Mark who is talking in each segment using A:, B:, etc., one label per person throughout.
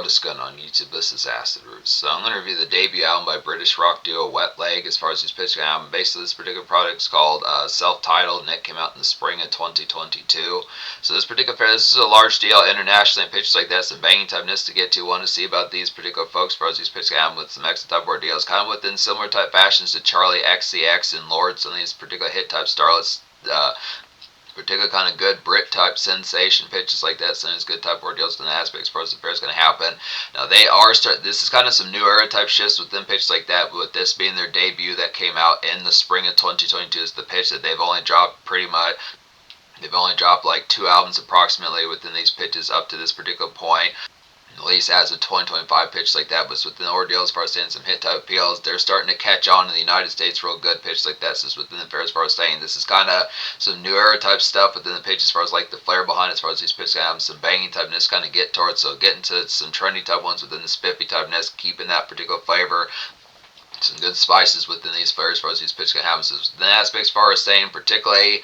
A: Just Gun on YouTube. This is Acid Roots. So I'm going to review the debut album by British rock duo Wet Leg as far as these pitching album. Basically, this particular product is called Self-Titled, and it came out in the spring of 2022. So this particular fair, this is a large deal internationally, and pitches like that, some banging typeness to get to. Want to see about these particular folks as far as these pitching album with some excellent type ordeals, kind of within similar type fashions to Charlie XCX and Lord, some of these particular hit type starlets. Particular kind of good Brit type sensation pitches like that, some of these good type ordeals in the aspects as far as the fair is going to happen. Now they are this is kind of some new era type shifts with them pitches like that, but with this being their debut that came out in the spring of 2022 is the pitch that they've only dropped pretty much. They've only dropped like 2 albums approximately within these pitches up to this particular point. At least as a 2025 pitch like that, but within the ordeal as far as saying some hit type appeals, they're starting to catch on in the United States real good pitch like that. So it's within the fair as far as saying this is kind of some new era type stuff within the pitch as far as like the flair behind it, as far as these pitches have some banging typeness kind of get towards. So getting to some trendy type ones within the spiffy typeness, keeping that particular flavor. Some good spices within these flares as far as these pitches can happen. So the aspects as far as saying particularly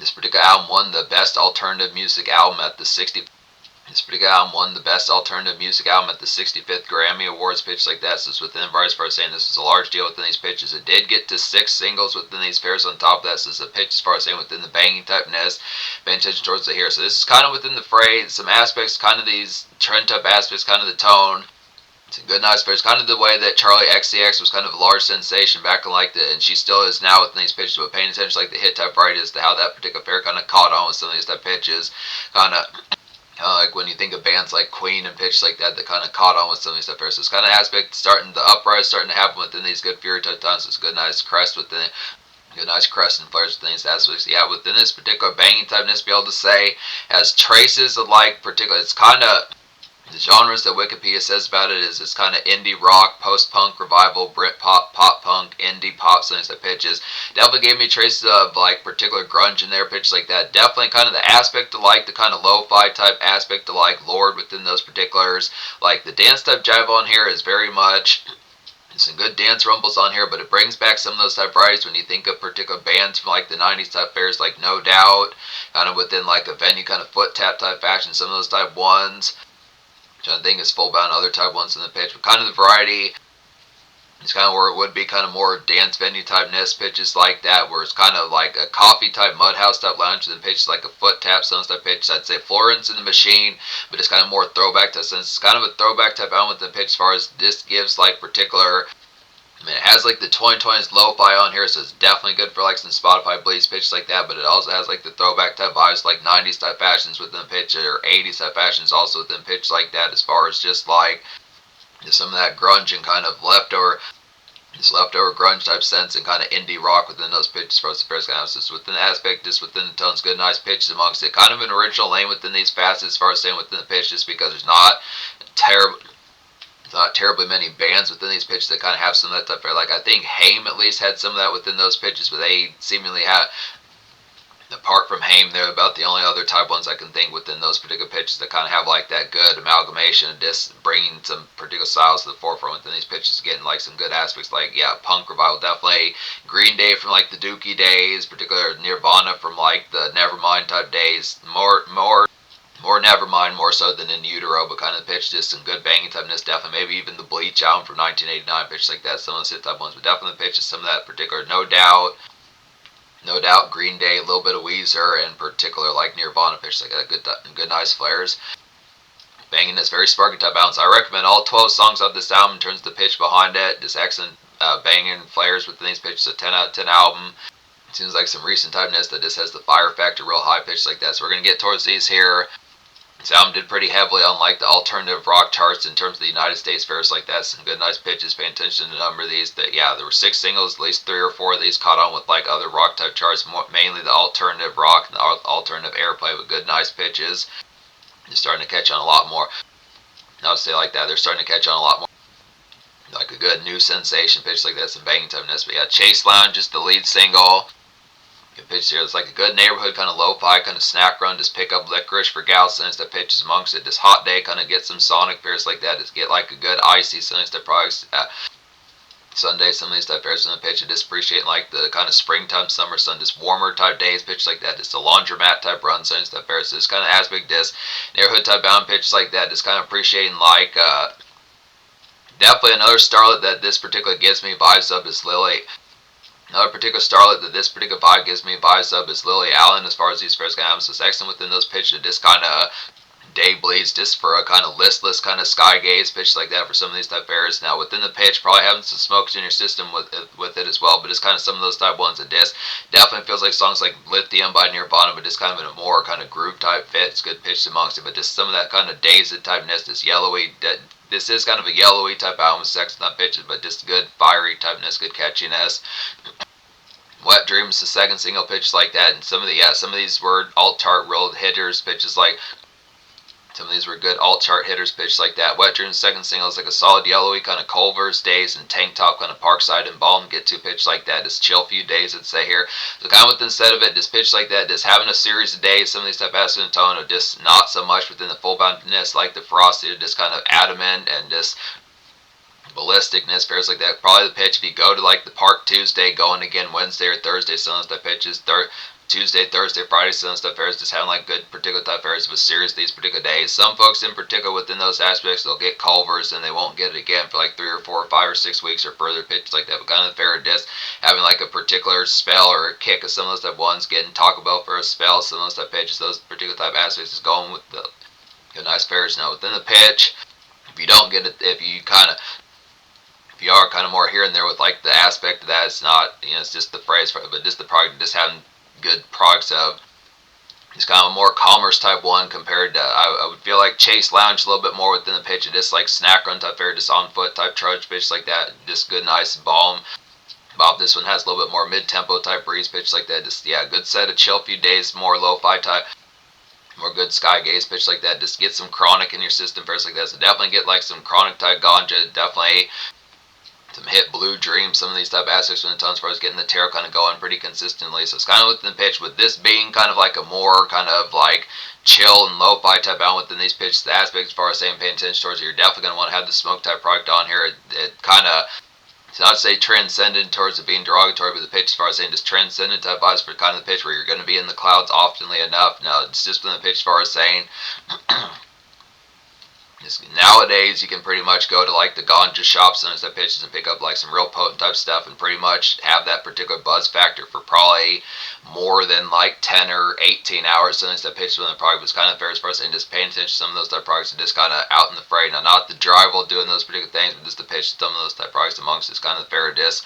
A: this particular album won the best alternative music album at the 60th. This particular album won the Best Alternative Music Album at the 65th Grammy Awards, pitch like that. So it's within the as far as saying this is a large deal within these pitches. It did get to 6 singles within these fairs on top of that. So it's a pitch as far as saying within the banging typeness, paying attention towards the hair. So this is kind of within the fray, some aspects, kind of these trend type aspects, kind of the tone. It's a good, nice fair. It's kind of the way that Charlie XCX was kind of a large sensation back in like and she still is now within these pitches, but paying attention like the hit type variety as to how that particular fair kind of caught on with some of these type pitches, kind of like when you think of bands like Queen and pitch like that kind of caught on with some of these stuff here. So it's kind of aspect starting, the uprise starting to happen within these good Fury type times. So it's a good, nice crest within it. Good, nice crest and flares within these aspects. Yeah, within this particular banging typeness, be able to say, has traces of like particular, it's kind of, the genres that Wikipedia says about it is it's kind of indie rock, post-punk, revival, Brit pop, pop punk, indie pop, some of these pitches. Definitely gave me traces of like particular grunge in their pitch like that. Definitely kind of the aspect to like the kind of lo-fi type aspect to like Lord within those particulars. Like the dance type jive on here is very much some good dance rumbles on here, but it brings back some of those type varieties when you think of particular bands from like the 90s type fairs, like No Doubt, kind of within like a venue kind of foot tap type fashion, some of those type ones. Which I think is full bound other type ones in the pitch, but kind of the variety is kind of where it would be kind of more dance venue type nest pitches like that, where it's kind of like a coffee type mud house type lounge, and pitches like a foot tap, some type pitch. I'd say Florence and the Machine, but it's kind of more throwback to, since it's kind of a throwback type album with the pitch as far as this gives like particular. I mean, it has like the 2020s lo-fi on here, so it's definitely good for like some Spotify bleeds pitches like that, but it also has like the throwback type vibes, like 90s type fashions within pitch, or 80s type fashions also within pitch like that, as far as just like some of that grunge and kind of leftover grunge type sense and kind of indie rock within those pitches for the first kind of just within the aspect, just within the tones, good nice pitches amongst it. Kind of an original lane within these facets as far as saying within the pitch, just because there's not terribly many bands within these pitches that kind of have some of that type of, like I think Haim at least had some of that within those pitches, but they seemingly have, apart from Haim, they're about the only other type ones I can think within those particular pitches that kind of have like that good amalgamation and just bringing some particular styles to the forefront within these pitches, getting like some good aspects, like yeah, punk revival definitely, Green Day from like the Dookie days, particular Nirvana from like the Nevermind type days, more Nevermind, more so than In Utero, but kind of pitch just some good banging typeness, definitely maybe even the Bleach album from 1989, pitch like that, some of the hit type ones, but definitely pitches some of that particular No Doubt, Green Day, a little bit of Weezer, and particular like Nirvana pitch like that, good nice flares. Banging this very sparky type balance. I recommend all 12 songs of this album in terms of the pitch behind it, just excellent banging flares within these pitches, a 10 out of 10 album. It seems like some recent typeness that just has the fire factor, real high pitch like that, so we're going to get towards these here. This album did pretty heavily on like the alternative rock charts in terms of the United States fairs like that. Some good nice pitches, paying attention to the number of these. That yeah, there were 6 singles, at least 3 or 4 of these caught on with like other rock type charts, mainly the alternative rock and the alternative airplay with good nice pitches. They're starting to catch on a lot more. I would say like that, they're starting to catch on a lot more. Like a good new sensation pitch like that, some banging typeness. But yeah, Chase Lounge is the lead single. Good pitch here. It's like a good neighborhood kind of lo-fi kind of snack run. Just pick up licorice for Galsons that pitches amongst it. This hot day kind of get some sonic fairs like that. Just get like a good icy sense that products. Sunday, some of these type airs on the pitch, I just appreciate like the kind of springtime, summer sun, just warmer type days, pitch like that, just a laundromat type run, some stuff airs. So just kind of aspect disc, neighborhood type bound pitch like that, just kind of appreciating like definitely another starlet that this particular gives me vibes of is Lily. Another particular starlet that this particular vibe gives me vibes of is Lily Allen as far as these pairs can happen. So it's excellent within those pitches to just kind of day bleeds just for a kind of listless kind of sky gaze pitch like that for some of these type pairs. Now within the pitch, probably having some smokes in your system with it as well, but it's kind of some of those type ones that disc definitely feels like songs like Lithium by Nirvana, but just kind of in a more kind of groove type fit. It's good pitch amongst it, but just some of that kind of dazed typeness, this yellowy. This is kind of a yellowy type album with sex not pitches, but just good fiery typeness, good catchiness. Wet Dreams, the second single pitch like that, and some of these were alt chart rolled hitters pitches like some of these were good alt chart hitters pitched like that. Wet Dreams second single is like a solid yellowy kind of Culver's days and tank top kind of Parkside and Balm get to pitch like that. Just chill few days, I'd say here. So kind of with instead of it, just pitch like that, just having a series of days, some of these type of tone of just not so much within the full boundedness like the ferocity, just kind of adamant and just ballisticness, pairs like that. Probably the pitch if you go to like the park Tuesday, going again Wednesday or Thursday, some of those type pitches. Tuesday, Thursday, Friday, some stuff airs, just having like good particular type airs of a series these particular days. Some folks in particular within those aspects, they'll get Culvers and they won't get it again for like 3 or 4 or 5 or 6 weeks or further pitches like that. But kind of the fair disc, having like a particular spell or a kick of some of those type ones, getting Taco Bell for a spell, some of those type pitches, those particular type aspects is going with the good nice pairs. Now within the pitch, if you don't get it, if you are kind of more here and there with like the aspect of that, it's not, it's just the phrase, but just the product, just having good products of. It's kind of a more commerce type one compared to, I would feel like Chase Lounge a little bit more within the pitch, of just like snack run type fare, just on foot type trudge pitch like that, just good, nice Balm. Bob, this one has a little bit more mid-tempo type breeze pitch like that, just, yeah, good set of chill few days, more lo-fi type, more good sky gaze pitch like that, just get some chronic in your system first like that, so definitely get like some chronic type ganja, definitely some hit Blue Dream, some of these type of aspects when the tone as far as getting the tarot kind of going pretty consistently. So it's kind of within the pitch, with this being kind of like a more kind of like chill and lo-fi type album within these pitches, the aspects as far as saying paying attention towards it, you're definitely going to want to have the smoke type product on here. It kind of, it's not to say transcendent towards it being derogatory, but the pitch as far as saying just transcendent type vibes for kind of the pitch where you're going to be in the clouds oftenly enough. No, it's just within the pitch as far as saying nowadays you can pretty much go to like the ganja shops and stuff pitches and pick up like some real potent type stuff and pretty much have that particular buzz factor for probably more than like 10 or 18 hours. So that pitches when the product was kind of fair as far as saying just paying attention to some of those type products and just kind of out in the fray. Now not the drive while doing those particular things, but just the pitch some of those type products amongst this kind of fair disc.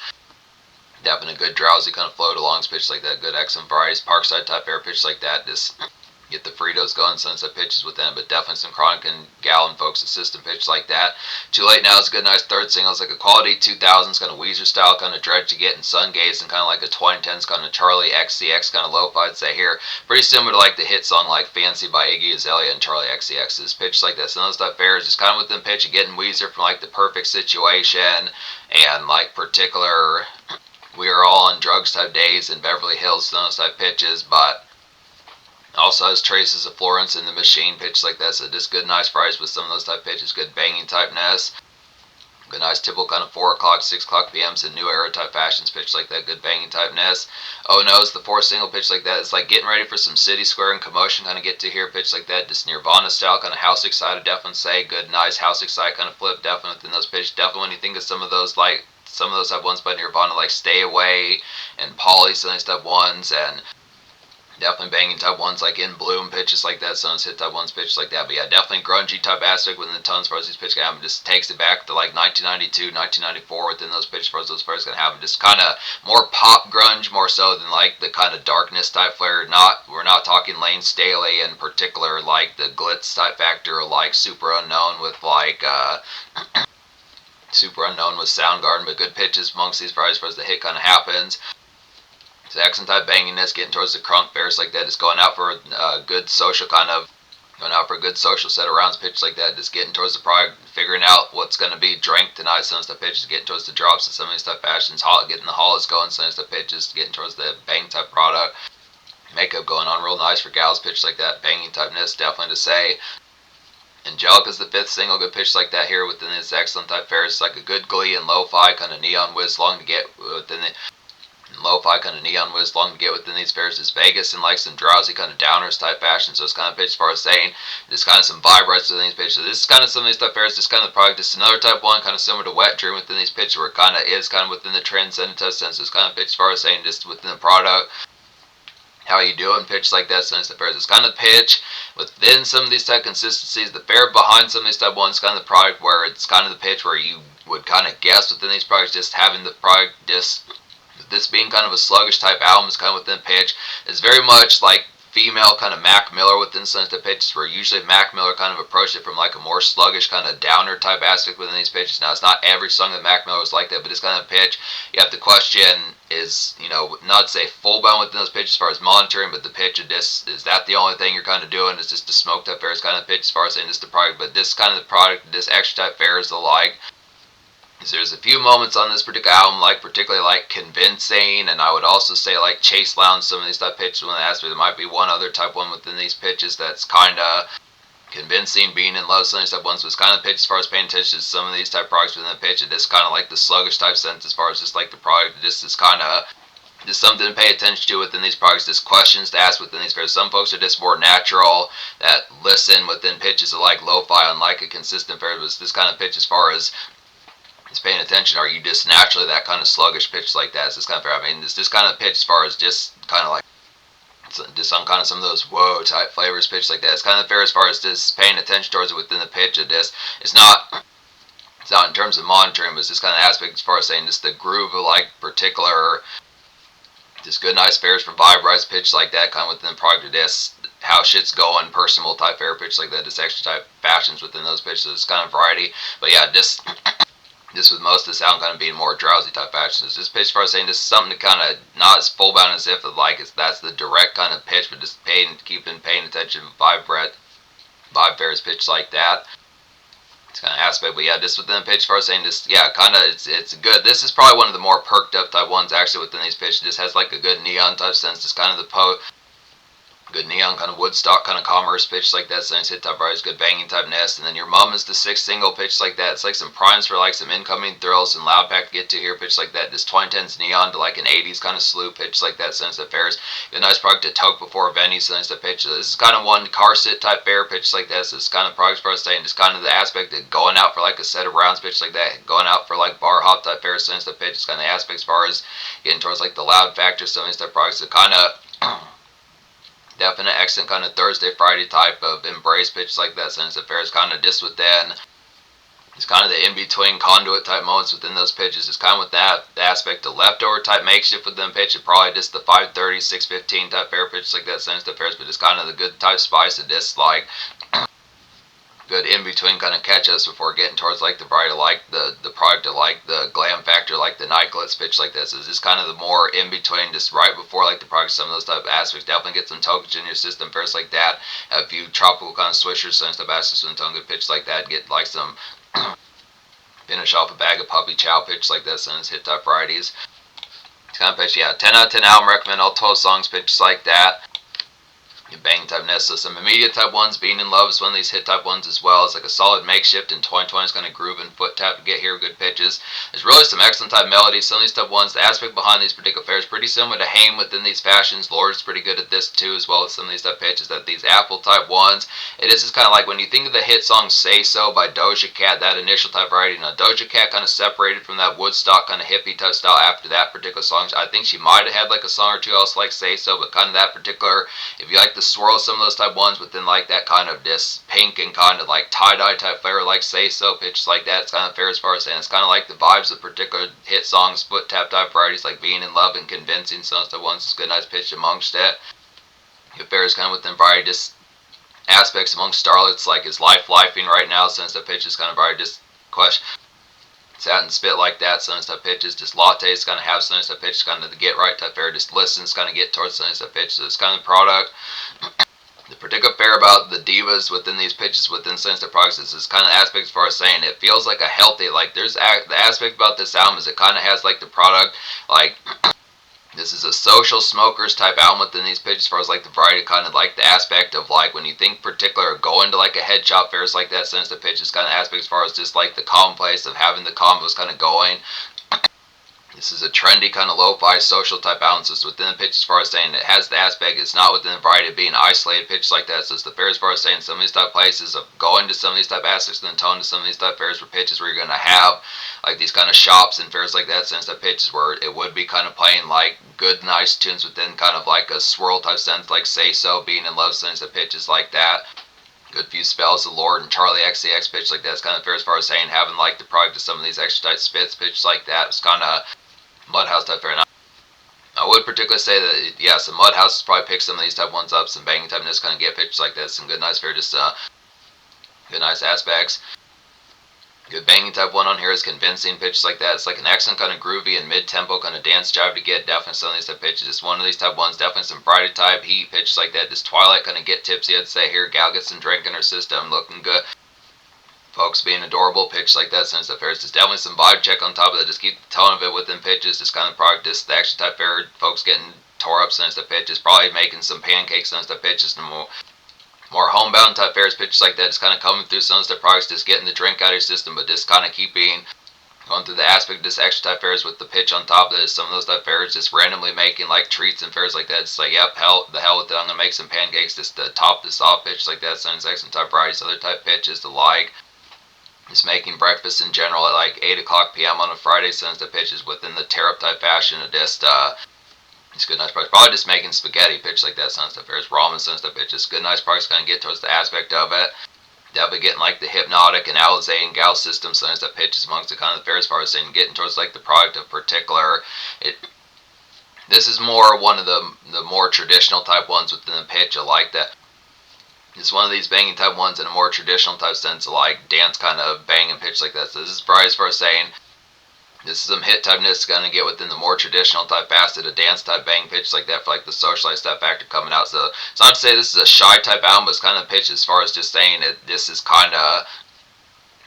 A: Definitely a good drowsy kind of float along pitch like that, good XM varieties, Parkside type air pitch like that, just get the Fritos going, sunset pitches with them, but definitely some Chronic and Gallon folks assistant pitch like that. Too Late Now is a good, nice third single. It's like a quality 2000s kind of Weezer style kind of Dredge to get in Sun Gaze and kind of like a 2010s kind of Charlie XCX kind of lo-fi, I'd say here. Pretty similar to like the hit song like Fancy by Iggy Azalea and Charlie XCX's pitch like this. And those stuff fair is just kind of within pitch of getting Weezer from like The Perfect Situation and like particular We Are All on Drugs type days in Beverly Hills, those type pitches, but also has traces of Florence in the Machine pitch like that, so just good nice price with some of those type pitches, good banging typeness, good nice typical kind of 4 o'clock, 6 o'clock PMs in new era type fashions pitch like that, good banging typeness. Oh no, it's the 4th single pitch like that. It's like getting ready for some City Square and Commotion kind of get to here pitch like that, just Nirvana style kind of house excited, definitely say good nice house excited kind of flip, definitely within those pitches. Definitely when you think of some of those like some of those type ones by Nirvana like Stay Away and Polly, some of these type ones, and definitely banging type ones like In Bloom pitches like that, Sons hit type ones pitches like that. But yeah, definitely grungy type aspect within the tons as far as these pitches can happen. Just takes it back to like 1992, 1994 within those pitches as far as those players can happen. Just kind of more pop grunge more so than like the kind of darkness type flair. We're not talking Lane Staley in particular like the glitz type factor or like Super Unknown with like Super Unknown with Soundgarden, but good pitches amongst these fries as far as the hit kind of happens. So accent type banginess, getting towards the crunk bears like that, just going out for a good social kind of, going out for a good social set of rounds, pitch like that, just getting towards the product, figuring out what's going to be drank tonight, some stuff pitches, getting towards the drops of some of these type fashions, getting the hollows going, some stuff pitches, getting towards the bang type product, makeup going on real nice for gals, pitch like that, banging typeness, definitely to say. Angelica's the fifth single, good pitch like that here within this excellent type fair. It's like a good glee and lo-fi kind of neon whiz long to get within the lo-fi kind of neon whiz long to get within these fairs. Is Vegas in like some drowsy kind of downers type fashion, so it's kind of pitch as far as saying just kind of some vibe right within these pitches. So this is kind of some of these type fairs, just kind of the product, just another type one, kind of similar to Wet Dream within these pitches, where it kind of is kind of within the transcendent sense. It's kind of pitch as far as saying just within the product, how you doing, pitch like that, since the fairs. It's kind of pitch within some of these type consistencies. The fair behind some of these type ones, kind of the product where it's kind of the pitch where you would kind of guess within these products, just having the product just this being kind of a sluggish type album is kind of within pitch. It's very much like female kind of Mac Miller within some of the pitches, where usually Mac Miller kind of approached it from like a more sluggish kind of downer type aspect within these pitches. Now, it's not every song that Mac Miller was like that, but it's kind of pitch. You have to question is, not say full bound within those pitches as far as monitoring, but the pitch of this, is that the only thing you're kind of doing? Is just the smoke type fair is kind of pitch as far as saying this the product, but this kind of the product, this extra type fair is the like. There's a few moments on this particular album, like particularly like convincing, and I would also say like Chase Lounge, some of these type pitches when they ask me. There might be one other type one within these pitches that's kind of convincing, being in love, some of these type ones was kind of pitch as far as paying attention to some of these type products within the pitch. It is kind of like the sluggish type sense as far as just like the product. This is kind of just something to pay attention to within these products, just questions to ask within these pairs. Some folks are just more natural that listen within pitches of like lo-fi on like a consistent pair, but this kind of pitch as far as is paying attention. Are you just naturally that kind of sluggish pitch like that? Is this kind of, I mean, this kind of pitch as far as just kind of like just on kind of some of those whoa type flavors pitch like that. It's kind of fair as far as just paying attention towards it within the pitch of this. It's not in terms of monitoring, but it's this kind of aspect as far as saying just the groove of like particular, just good nice fairs from vibe rise pitch like that, kind of within the product of this, how shit's going, personal type fair pitch like that, just extra type fashions within those pitches. It's kind of variety, but yeah, just with most of the sound kind of being more drowsy type fashions. This pitch, as far as saying, this is something to kind of not as full bound as if like that's the direct kind of pitch, but just keeping paying attention, vibe fairs pitch like that. It's kind of aspect, but yeah, just within the pitch, as far as saying, just yeah, kind of it's good. This is probably one of the more perked up type ones actually within these pitches. This has like a good neon type sense. Just kind of the good neon kind of Woodstock kind of commerce pitch like that, since hit type rise, good banging type nest. And then Your Mom is the sixth single pitch like that. It's like some primes for like some incoming thrills and loud pack to get to here pitch like that. This 2010s neon to like an 80s kind of slew pitch like that, since the fairs. Good nice product to toke before venue, since the pitch. So this is kind of one car sit type fair pitch like this. This kind of product for us saying just kind of the aspect of going out for like a set of rounds pitch like that, going out for like bar hop type fair, since the pitch. It's kind of the aspect as far as getting towards like the loud factor, some of these type products that kind of definite excellent kind of Thursday, Friday type of embrace pitch like that, since the fair is kind of just within, it's kind of the in-between conduit type moments within those pitches. It's kind of with that aspect of leftover type makeshift within pitch, and probably just the 5:30, 6:15 type fair pitch like that, since the fairs, but it's kind of the good type spice of this like good in between kind of catch us before getting towards like the variety, like the product of like the glam factor, like the night glitz pitch like this. Is just kind of the more in between, just right before like the product, some of those type of aspects. Definitely get some tokens in your system first like that. Have a few tropical kind of swishers, some stuff, aspects with some good pitch like that. Get like some finish off a bag of puppy chow pitch like this, and it's hit type varieties. It's kind of pitch, yeah, 10 out of 10 album, recommend all 12 songs pitches like that. Your bang type nest, so some immediate type ones. Being in Love is one of these hit type ones as well. It's like a solid makeshift in 2020. It's kind of groove and foot tap to get here, good pitches. There's really some excellent type melodies. Some of these type ones, the aspect behind these particular fairs pretty similar to Haim within these fashions. Lord's pretty good at this too, as well as some of these type pitches. That these Apple type ones, it is just kind of like when you think of the hit song Say So by Doja Cat, that initial type variety. Now Doja Cat kind of separated from that Woodstock kind of hippie type style after that particular song. I think she might have had like a song or two else like Say So, but kind of that particular, if you like the swirl, some of those type ones within like that kind of this pink and kind of like tie-dye type flavor like Say So pitch like that. It's kind of fair as far as saying, it's kind of like the vibes of particular hit songs, foot tap type varieties like Being in Love and Convincing, some of the ones. It's good nice pitch amongst it. Your fair is kind of within variety just aspects amongst starlets, like is life lifing right now, since the pitch is kind of variety just question sat and spit like that, some stuff pitches, just lattes kind of have some stuff pitches, kind of the get right type fair, just listens, kind of get towards some stuff pitches. So it's kind of product. The particular fair about the divas within these pitches within Sinister Products is this kind of aspect as far as saying it feels like a healthy, like there's the aspect about this album is it kind of has like the product, like This is a social smokers type album within these pitches, as far as like the variety, kind of like the aspect of like when you think particular of going to like a head shop fairs like that, since the pitches kind of aspect as far as just like the commonplace of having the combos kind of going. This is a trendy kind of lo-fi social type album. So it's within the pitch as far as saying it has the aspect. It's not within the variety of being isolated pitch like that. So it's the fair as far as saying some of these type places of going to some of these type aspects and then tone to some of these type fairs for pitches where you're going to have like these kind of shops and fairs like that. Since the pitches where it would be kind of playing like good nice tunes within kind of like a swirl type sense, like Say So, Being in Love, since the pitches like that. Good few spells, the Lord and Charlie XCX pitch like that. It's kind of fair as far as saying having like the product of some of these extra type spits pitch like that. It's kind of Mudhouse type fair. I would particularly say that, yeah, some Mudhouse probably pick some of these type ones up, some banging type, and just kind of get pitches like that. Some good, nice fair, just good, nice aspects. Good banging type one on here is Convincing pitches like that. It's like an excellent kind of groovy and mid-tempo kind of dance jive to get. Definitely some of these type pitches. Just one of these type ones. Definitely some Friday type heat pitches like that. This Twilight kind of get tipsy, I'd say here. Gal gets some drink in her system, looking good. Folks being adorable, pitch like that, since the fairs. There's definitely some vibe check on top of that. Just keep the tone of it within pitches. Just kind of product, just the action type fair. Folks getting tore up since the pitches. Probably making some pancakes since the pitches. And more homebound type fairs, pitches like that. Just kind of coming through some of the products, just getting the drink out of your system, but just kind of keeping going through the aspect of this extra type fairs with the pitch on top of this. Some of those type fairs just randomly making like treats and fairs like that. It's like, yep, the hell with it. I'm gonna make some pancakes just to top this off pitch like that. Some excellent type varieties, other type pitches to like. Just making breakfast in general at like 8 o'clock p.m. on a Friday, since the pitches within the tear-up type fashion of just, it's good, nice price. Probably just making spaghetti pitch like that, since the fairs, ramen, since the pitches. Good, nice price, kind of get towards the aspect of it. Definitely getting like the Hypnotic and Alizé and Gal system, since the pitches amongst the kind of the fairs, as far as saying getting towards like the product of particular. This is more one of the more traditional type ones within the pitch. I like that. It's one of these banging type ones in a more traditional type sense of like dance kind of bang and pitch like that. So this is probably as far as saying this is some hit typeness going to get within the more traditional type facet of dance type bang pitch like that for like the socialized type factor coming out. So it's not to say this is a shy type album, but it's kind of pitch as far as just saying that this is kind of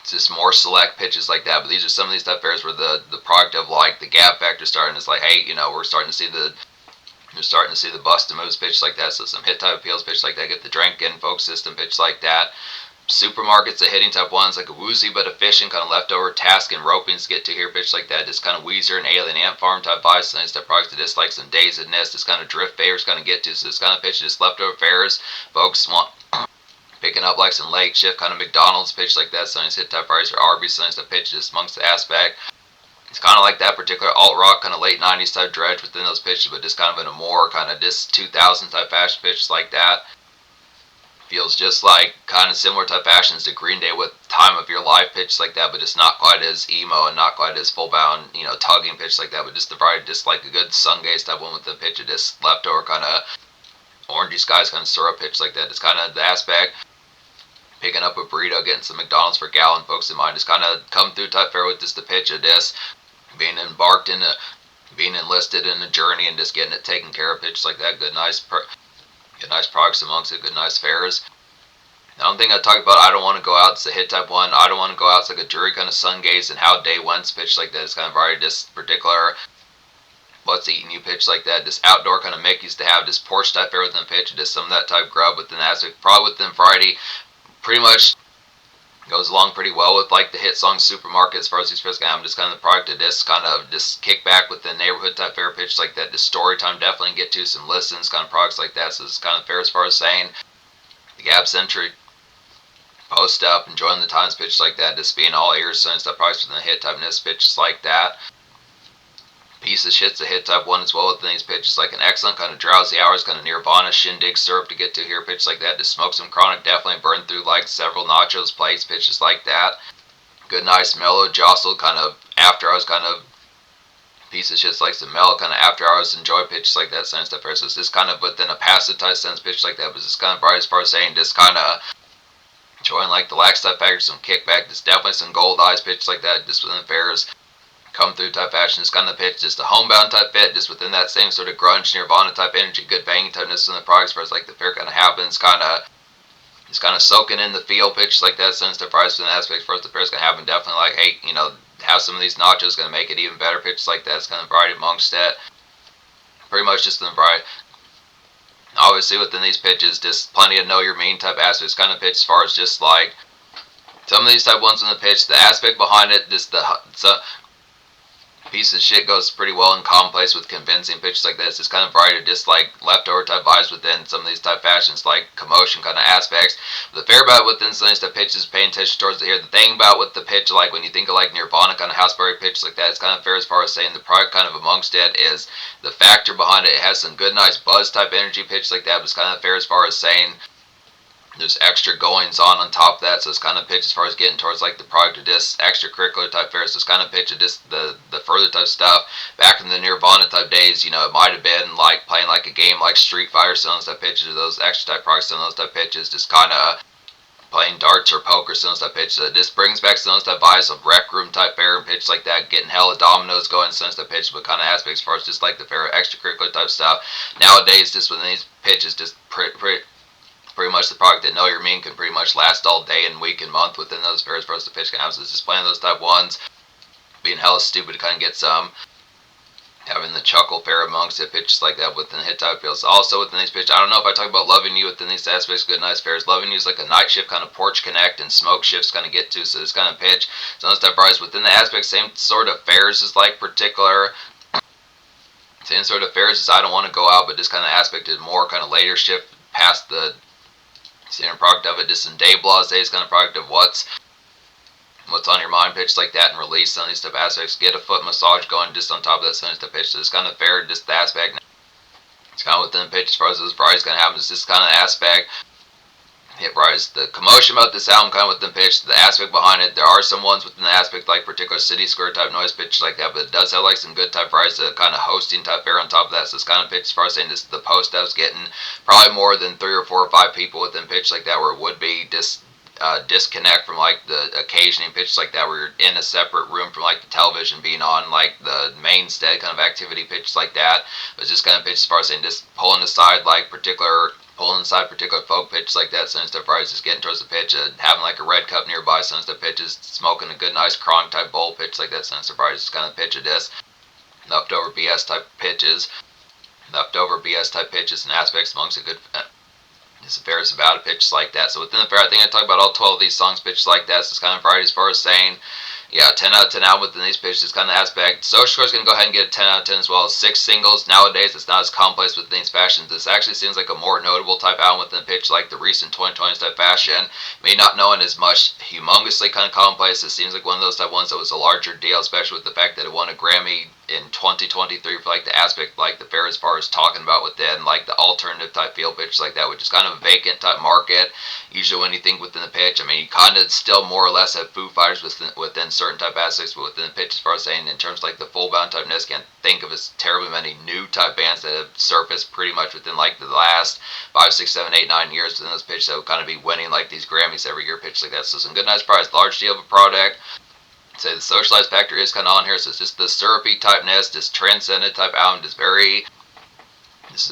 A: just more select pitches like that. But these are some of these type fairs where the product of like the gap factor starting is like, hey, we're starting to see the you're starting to see the bust and moves pitch like that. So some hit type appeals pitch like that. Get the drink in folk system pitch like that. Supermarkets, the hitting type ones like a woozy but efficient kind of leftover task and ropings to get to here pitch like that. Just kind of Weezer and Alien Ant Farm type vibes. And type products that just like some dazedness. Just kind of drift favors kind of get to. So this kind of pitch just leftover fares. Folks want picking up like some late shift kind of McDonald's pitch like that. Some hit type price or Arby's. Some the pitch just amongst the aspect. It's kind of like that particular alt-rock kind of late 90s type dredge within those pitches, but just kind of in a more kind of this 2000 type fashion pitch like that. Feels just like kind of similar type fashions to Green Day with Time of Your Life pitch like that, but just not quite as emo and not quite as full-bound, tugging pitch like that, but just the variety, just like a good sun gaze type one with the pitch of this leftover kind of orangey skies kind of syrup pitch like that. It's kind of the aspect. Picking up a burrito, getting some McDonald's for a gallon, folks in mind, just kind of come through type fair with just the pitch of this. Being enlisted in a journey and just getting it taken care of, pitch like that. Good nice products amongst it. Good nice fairs. I don't think I talked about I Don't Want to Go Out. It's a hit type one. I Don't Want to Go Out. It's like a jury kind of sun gaze and How Day Went's pitch like that. It's kind of already just particular What's Eating You pitch like that. Just outdoor kind of Mickey's to have. Just porch type fair within pitch. Just some of that type grub within that. So probably within Friday. Pretty much goes along pretty well with like the hit song Supermarket as far as these fairs. I'm just kind of the product of this kind of just kick back with the neighborhood type fair pitch like that. The story time definitely get to some listens kind of products like that. So it's kind of fair as far as saying the Gap Century post up, enjoying the times pitch like that. Just being all ears and stuff products within the hit type ness pitches like that. Piece of Shit's a hit type one as well within these pitches, like an excellent kind of Drowsy Hours, kind of Nirvana shindig syrup to get to here, pitch like that. To smoke some chronic, definitely burn through like several nachos plates, pitches like that. Good, nice, mellow, jostled, kind of after hours, kind of Piece of Shit's like some mellow, kind of after hours enjoy pitches like that, sense stuff. So it's just kind of within a passive type sense pitch like that, but it's kind of bright as far as saying just kind of enjoying like the lax type factor, some kickback. There's definitely some gold eyes pitch like that, just within the fairs. Come through type fashion, it's kind of the pitch, just a homebound type fit, just within that same sort of grunge Nirvana type energy, good banging typeness in the products, whereas like the fair kind of happens, it's kind of soaking in the feel pitch like that, since the price and aspects for the fair's gonna happen. Definitely like, hey, have some of these nachos, gonna make it even better pitch like that. It's kind of variety amongst that. pretty much just in the variety. Obviously, within these pitches, just plenty of know your mean type aspects kind of pitch as far as just like some of these type ones in the pitch, the aspect behind it, just the piece of shit goes pretty well in complex with convincing pitches like this. It's kind of variety, just like leftover type vibes within some of these type fashions, like commotion kind of aspects. The fair about within some of these type pitches, paying attention towards the here. The thing about with the pitch, like when you think of like Nirvana kind of houseberry pitch like that, it's kind of fair as far as saying the product kind of amongst it is the factor behind it. It has some good, nice buzz type energy pitch like that, but it's kind of fair as far as saying there's extra goings on top of that, so it's kind of pitch as far as getting towards like the product of this extracurricular type fairs. So it's kind of pitch of just the further type stuff. Back in the Nirvana type days, you know, it might have been like playing like a game like Street Fighter, some of those type pitches, or those extra type products, some of those type pitches, just kind of playing darts or poker, some of those type pitches. So this brings back some of those type vibes of rec room type fair and pitch like that, getting hella dominoes going, some of those type pitches, but kind of aspects as far as just like the fair extracurricular type stuff. Nowadays, just within these pitches, just pretty much the product that know your mean can pretty much last all day and week and month within those fairs for us to pitch games. It's just playing those type ones, being hella stupid to kind of get some, having the chuckle fair amongst it, pitches like that within hit type fields. Also within these pitches, I don't know if I talk about loving you within these aspects, good nice fairs. Loving you is like a night shift kind of porch connect and smoke shifts kind of get to, so this kind of pitch. So those type rise within the aspects, same sort of fairs is like particular. Same sort of fairs as I don't want to go out, but this kind of aspect is more kind of later shift past the standard product of it, just in day blase is kind of product of what's on your mind, pitch like that, and release some of these type aspects. Get a foot massage going just on top of that some of these type pitch. So it's kind of fair, just the aspect. It's kind of within the pitch as far as those varieties going to happen. It's just kind of the aspect. Hit rise. The commotion about this album kind of within the pitch, the aspect behind it. There are some ones within the aspect like particular city square type noise pitches like that, but it does have like some good type varieties, the kind of hosting type fair on top of that. So it's kind of pitch as far as saying this, the post I was getting probably more than 3 or 4 or 5 people within pitch like that, where it would be just disconnect from like the occasioning pitches like that, where you're in a separate room from like the television being on, like the mainstay kind of activity pitches like that. But it's just kind of pitch as far as saying just pulling aside like pulling inside particular folk pitches like that, some stuff right, just getting towards the pitch, having like a red cup nearby, some stuff pitches, smoking a good nice cronk type bowl pitch like that, some stuff right, just kind of pitch of this leftover BS type pitches, and aspects amongst a good this affair is about a pitch like that. So within the fair, I think I talked about all 12 of these songs pitched like that. So it's kind of variety as far as saying, yeah, 10 out of 10 out within these pitches, kind of aspect. Social Score is going to go ahead and get a 10 out of 10 as well. 6 singles. Nowadays, it's not as complex within these fashions. This actually seems like a more notable type album within the pitch, like the recent 2020s type fashion. Me not knowing as much humongously kind of complex, it seems like one of those type ones that was a larger deal, especially with the fact that it won a Grammy in 2023 for like the aspect like the fair as far as talking about within like the alternative type field pitch like that, which is kind of a vacant type market usually when you think within the pitch. I mean, you kind of still more or less have Foo Fighters within certain type aspects, but within the pitch as far as saying in terms of like the full bound type ness, can't think of as terribly many new type bands that have surfaced pretty much within like the last 5, 6, 7, 8, 9 years within those pitches that would kind of be winning like these Grammys every year pitch like that. So some good nice prize, large deal of a product. Say the socialized factor is kind of on here, so it's just the syrupy typeness, this transcendent type album, this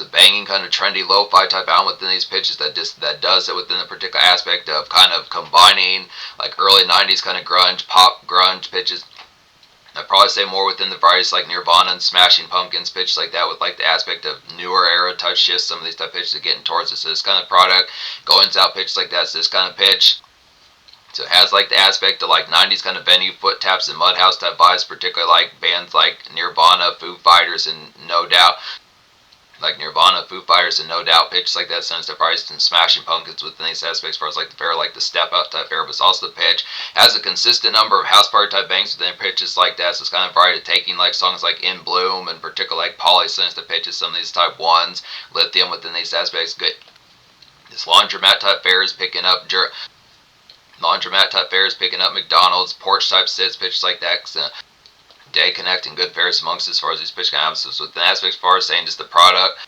A: is a banging kind of trendy lo-fi type album within these pitches that does it within the particular aspect of kind of combining like early 90s kind of grunge, pop grunge pitches. I'd probably say more within the varieties like Nirvana and Smashing Pumpkins pitches like that, with like the aspect of newer era touch shifts, some of these type pitches are getting towards it. So this kind of product, goings out pitches like that, so this kind of pitch. So it has like the aspect of like 90s kind of venue foot taps and Mudhouse type vibes, particularly like bands like Nirvana, Foo Fighters, and No Doubt. Pitches like that, Sons of Christ and Smashing Pumpkins within these aspects as far as like the fair, like the step out type fair, but it's also the pitch. Has a consistent number of house party type bangs within pitches like that, so it's kind of variety taking like songs like In Bloom and particular like Polly Sons to pitches, some of these type ones, Lithium within these aspects. Good. This laundromat type fair is picking up McDonald's, porch type sits, pitches like that. Day connecting good fairs amongst as far as these pitch kind of so within aspects as far as saying just the product.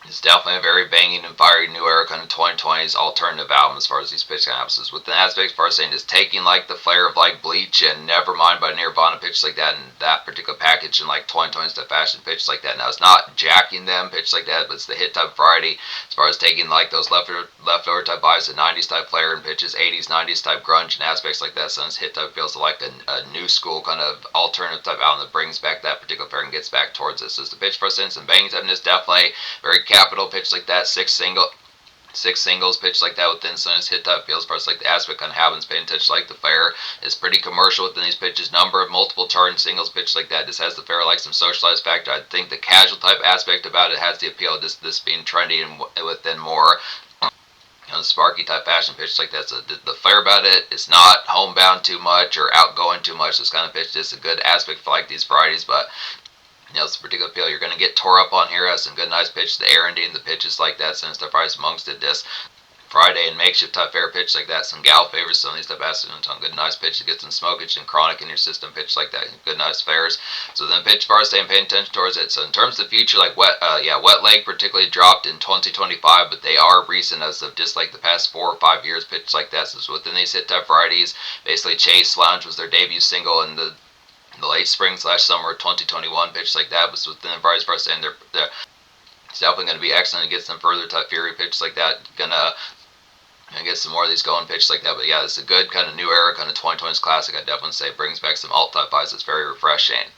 A: It's definitely a very banging and fiery new era kind of 2020s alternative album as far as these pitch albums. With the aspect as far as saying just taking like the flair of like Bleach and Nevermind by Nirvana pitch like that and that particular package and like 2020s to fashion pitch like that. Now it's not jacking them pitch like that, but it's the hit type variety as far as taking like those leftover type vibes, the 90s type flair and pitches, 80s, 90s type grunge and aspects like that. So this hit type feels like a new school kind of alternative type album that brings back that particular flair and gets back towards this. So it's the pitch for sense and banging type is definitely very capital pitch like that. Six singles pitched like that within Sun's hit type feels parts like the aspect kind of happens paying attention like the fair is pretty commercial within these pitches. Number of multiple charting singles pitched like that. This has the fair like some socialized factor. I think the casual type aspect about it has the appeal of this being trendy and within more sparky type fashion pitch like that. So the flair about it is not homebound too much or outgoing too much. This kind of pitch is a good aspect for like these varieties, but it's a particular appeal. You're going to get tore up on here. Has some good, nice pitch. The R&D and the pitches like that. Since the price amongst it, this Friday and makeshift type fair pitch like that. Some gal favors. Some of these type accidents on good, nice pitch to get some smokage and chronic in your system. Pitch like that. Good, nice fairs. So then pitch far staying paying attention towards it. So in terms of the future, like wet leg particularly dropped in 2025, but they are recent as of just like the past 4 or 5 years. Pitch like that. So within these hit type varieties, basically Chase Lounge was their debut single and the late spring / summer of 2021 pitch like that was within the price for us, and they're it's definitely going to be excellent to get some further type fury pitch like that. Gonna get some more of these going pitch like that. But yeah, it's a good kind of new era kind of 2020s classic. I definitely say brings back some alt type vibes. It's very refreshing.